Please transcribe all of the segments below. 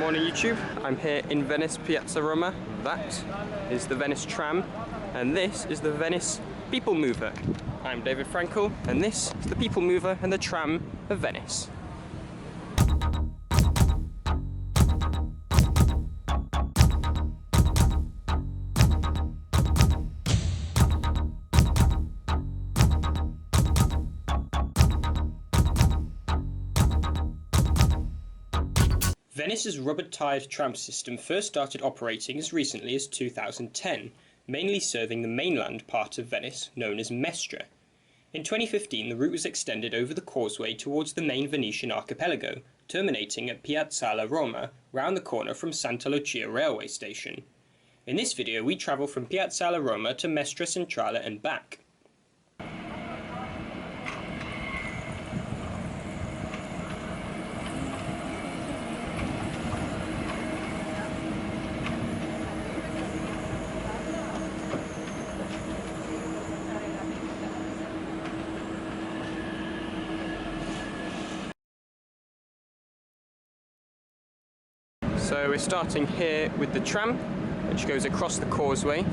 morning YouTube. I'm here in Venice, Piazzale Roma. That is the Venice Tram, and this is the Venice PeopleMover. I'm David Frankel, and this is the PeopleMover and the Tram of Venice. Venice's rubber-tyred tram system first started operating as recently as 2010, mainly serving the mainland part of Venice, known as Mestre. In 2015, the route was extended over the causeway towards the main Venetian archipelago, terminating at Piazzale Roma, round the corner from Santa Lucia railway station. In this video, we travel from Piazzale Roma to Mestre Centrale and back. So we're starting here with the tram, which goes across the causeway,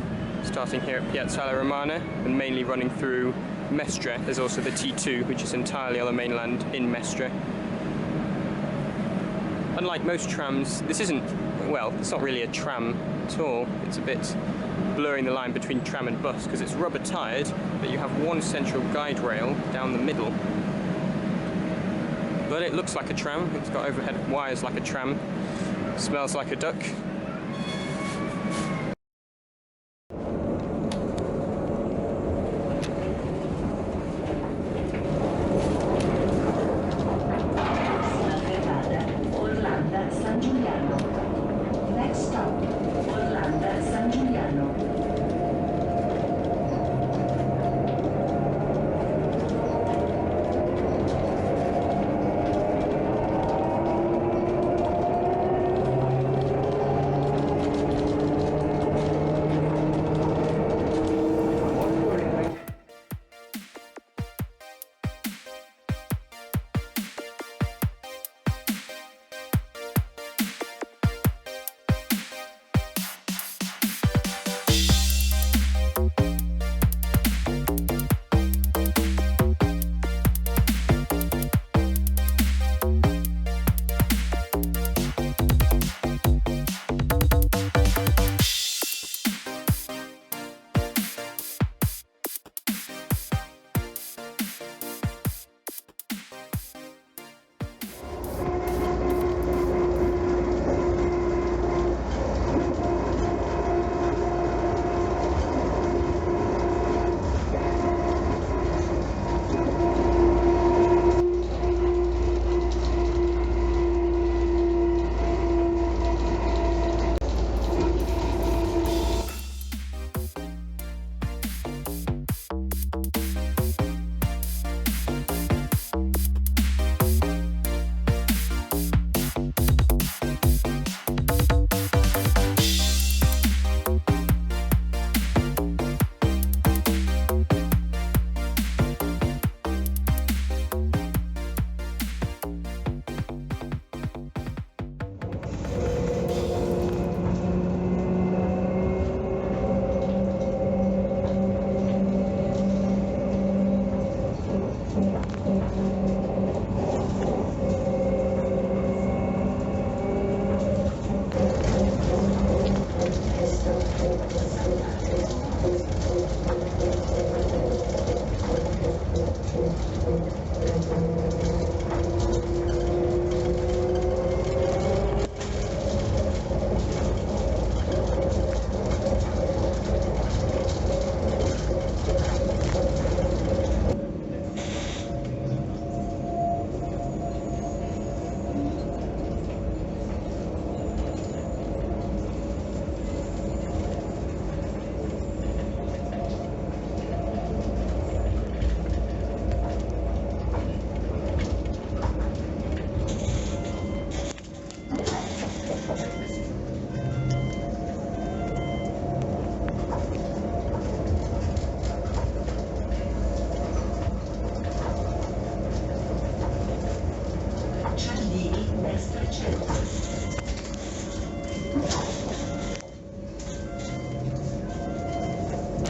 starting here at Piazzale Romana and mainly running through Mestre. There's also the T2, which is entirely on the mainland in Mestre. Unlike most trams, this isn't, well, it's not really a tram at all. It's a bit blurring the line between tram and bus because it's rubber-tyred, but you have one central guide rail down the middle. But it looks like a tram. It's got overhead wires like a tram. Smells like a duck. Next stop, Orlando San Giuliano.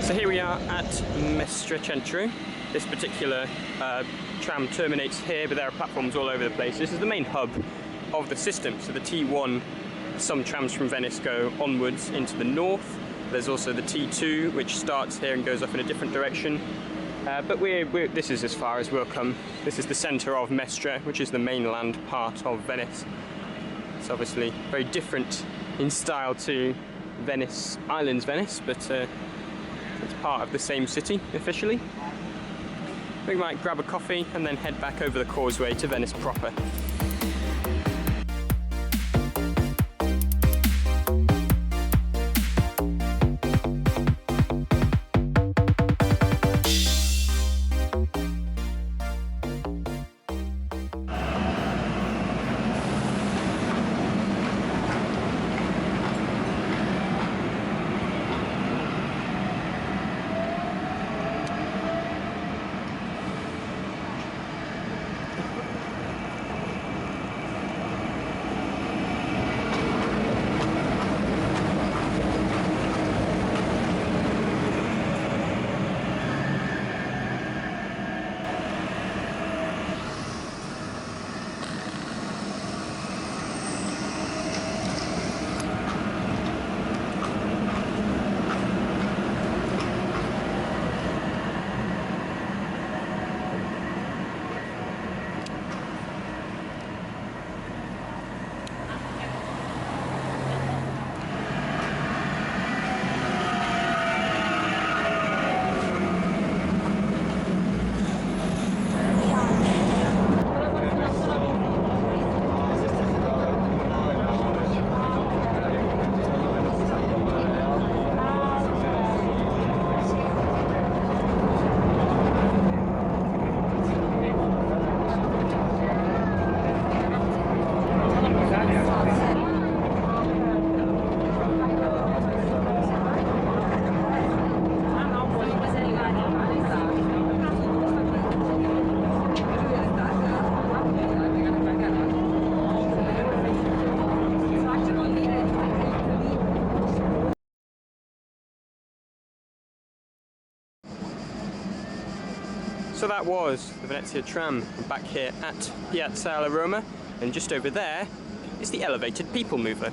So here we are at Mestre Centro. This particular tram terminates here, but there are platforms all over the place. This is the main hub of the system. So the T1, some trams from Venice go onwards into the north. There's also the T2, which starts here and goes off in a different direction. But this is as far as we'll come. This is the centre of Mestre, which is the mainland part of Venice. It's obviously very different in style to Venice, Islands Venice, but it's part of the same city officially. We might grab a coffee and then head back over the causeway to Venice proper. So that was the Venezia Tram. We're back here at Piazzale Roma, and just over there is the elevated PeopleMover.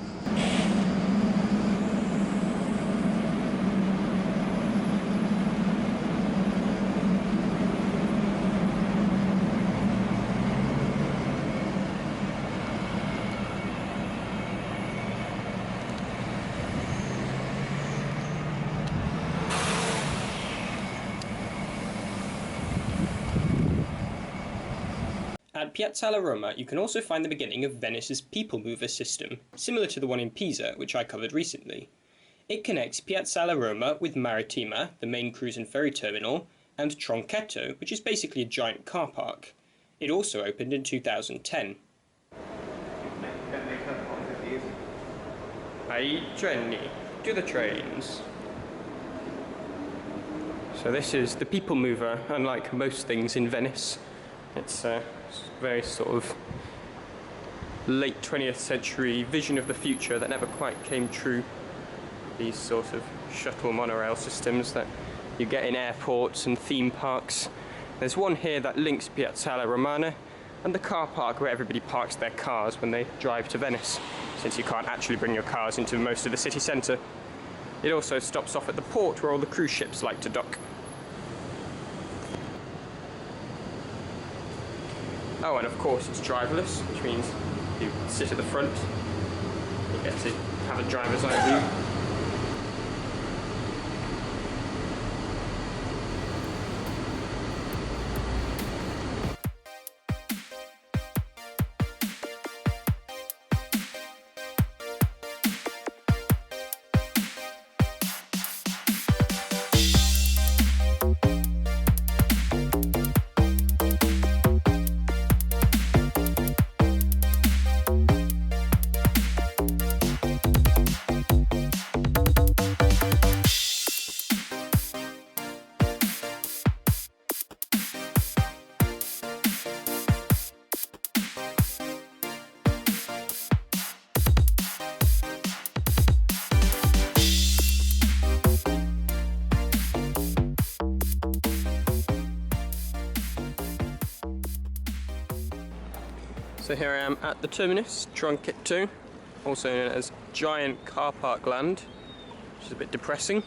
At Piazzale Roma, you can also find the beginning of Venice's PeopleMover system, similar to the one in Pisa, which I covered recently. It connects Piazzale Roma with Marittima, the main cruise and ferry terminal, and Tronchetto, which is basically a giant car park. It also opened in 2010. Ai treni, to the trains. So this is the PeopleMover, unlike most things in Venice. It's a very sort of late 20th century vision of the future that never quite came true. These sort of shuttle monorail systems that you get in airports and theme parks. There's one here that links Piazzale Romana and the car park where everybody parks their cars when they drive to Venice, since you can't actually bring your cars into most of the city centre. It also stops off at the port where all the cruise ships like to dock. Oh, and of course it's driverless, which means you sit at the front, you get to have a driver's eye view. So here I am at the terminus, Trunket 2, also known as Giant Car Park Land, which is a bit depressing.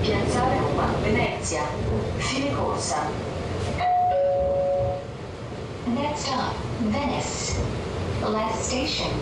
Piazzale Roma, Venezia. Fine corsa. Next stop, Venice. Last station.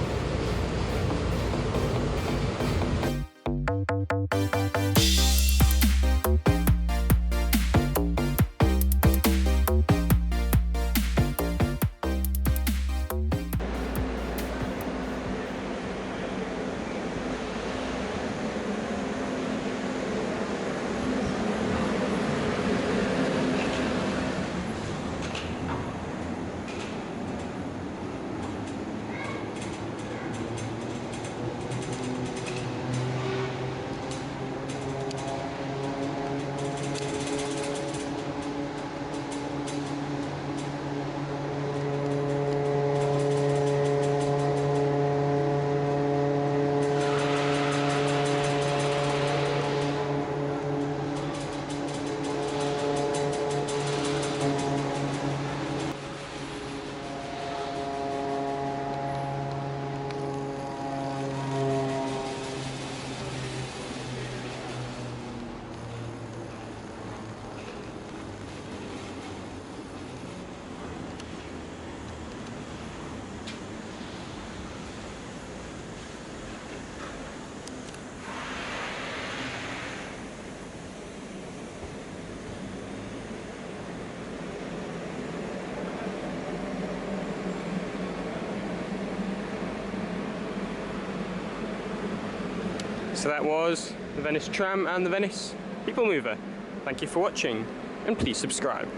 So that was the Venice Tram and the Venice PeopleMover. Thank you for watching, and please subscribe.